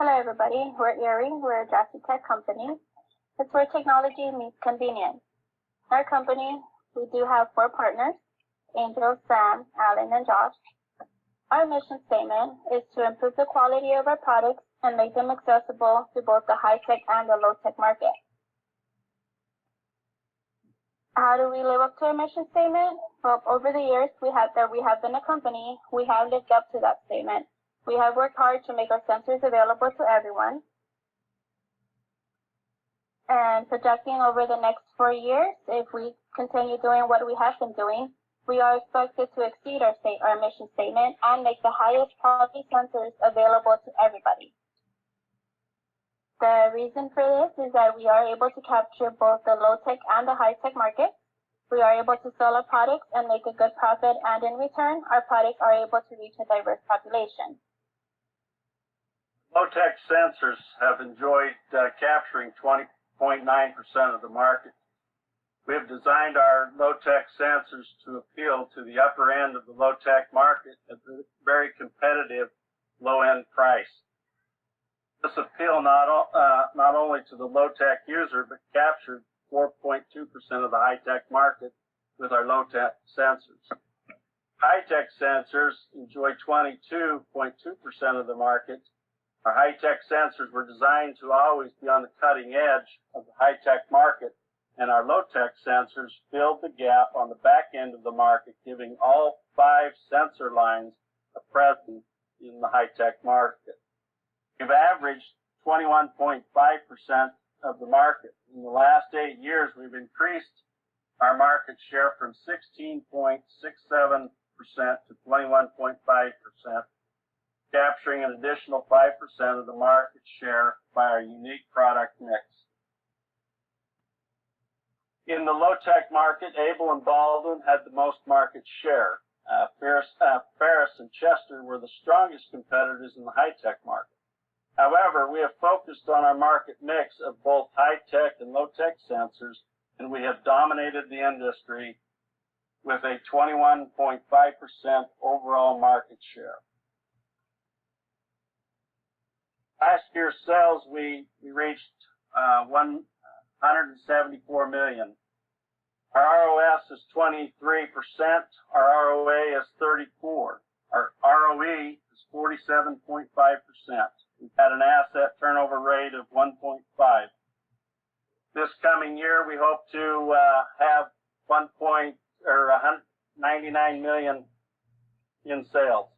Hello everybody, we're ERIE, we're a drastic tech company. It's where technology meets convenience. In our company, we do have 4 partners, Angel, Sam, Alan, and Josh. Our mission statement is to improve the quality of our products and make them accessible to both the high-tech and the low-tech market. How do we live up to our mission statement? Well, over the years we have been a company, we have lived up to that statement. We have worked hard to make our sensors available to everyone. And projecting over the next 4 years, if we continue doing what we have been doing, we are expected to exceed our mission statement and make the highest quality sensors available to everybody. The reason for this is that we are able to capture both the low-tech and the high-tech market. We are able to sell our products and make a good profit, and in return, our products are able to reach a diverse population. Low-tech sensors have enjoyed capturing 20.9% of the market. We have designed our low-tech sensors to appeal to the upper end of the low-tech market at a very competitive low-end price. This appeal not only to the low-tech user, but captured 4.2% of the high-tech market with our low-tech sensors. High-tech sensors enjoy 22.2% of the market. Our high-tech sensors were designed to always be on the cutting edge of the high-tech market, and our low-tech sensors filled the gap on the back end of the market, giving all 5 sensor lines a presence in the high-tech market. We've averaged 21.5% of the market. In the last 8 years, we've increased our market share from 16.67% to 21.5%. Capturing an additional 5% of the market share by our unique product mix. In the low-tech market, Able and Baldwin had the most market share. Ferris and Chester were the strongest competitors in the high-tech market. However, we have focused on our market mix of both high-tech and low-tech sensors, and we have dominated the industry with a 21.5% overall market share. Last year's sales, we reached 174 million. Our ROS is 23%. Our ROA is 34%. Our ROE is 47.5%. We've had an asset turnover rate of 1.5. This coming year, we hope to have 199 million in sales.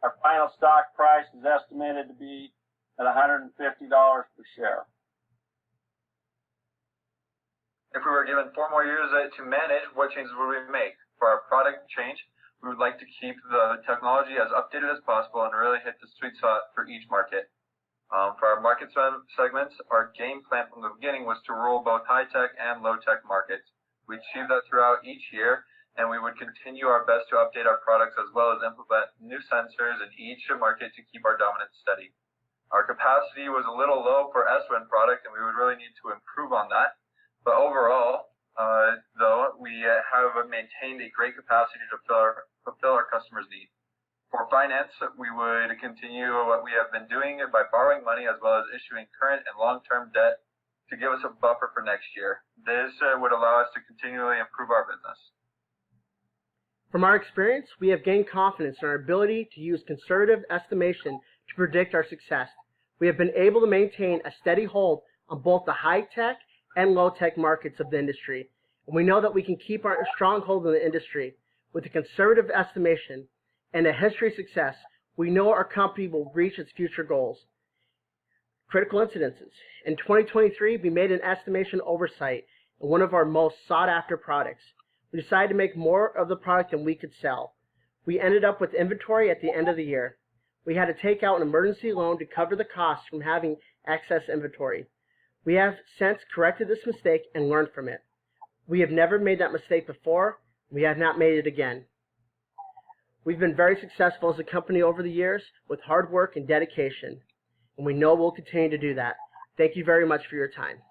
Our final stock price is estimated to be at $150 per share. If we were given 4 more years to manage, what changes would we make? For our product change, we would like to keep the technology as updated as possible and really hit the sweet spot for each market. For our market segments, our game plan from the beginning was to roll both high-tech and low-tech markets. We achieved that throughout each year, and we would continue our best to update our products as well as implement new sensors in each market to keep our dominance steady. Our capacity was a little low for S-WIN product, and we would really need to improve on that. But overall, though, we have maintained a great capacity to fulfill our customers' needs. For finance, we would continue what we have been doing by borrowing money as well as issuing current and long-term debt to give us a buffer for next year. This would allow us to continually improve our business. From our experience, we have gained confidence in our ability to use conservative estimation to predict our success. We have been able to maintain a steady hold on both the high-tech and low-tech markets of the industry. And we know that we can keep our stronghold in the industry with a conservative estimation and a history of success. We know our company will reach its future goals. Critical incidences. In 2023, we made an estimation oversight in one of our most sought-after products. We decided to make more of the product than we could sell. We ended up with inventory at the end of the year. We had to take out an emergency loan to cover the costs from having excess inventory. We have since corrected this mistake and learned from it. We have never made that mistake before. We have not made it again. We've been very successful as a company over the years with hard work and dedication, and we know we'll continue to do that. Thank you very much for your time.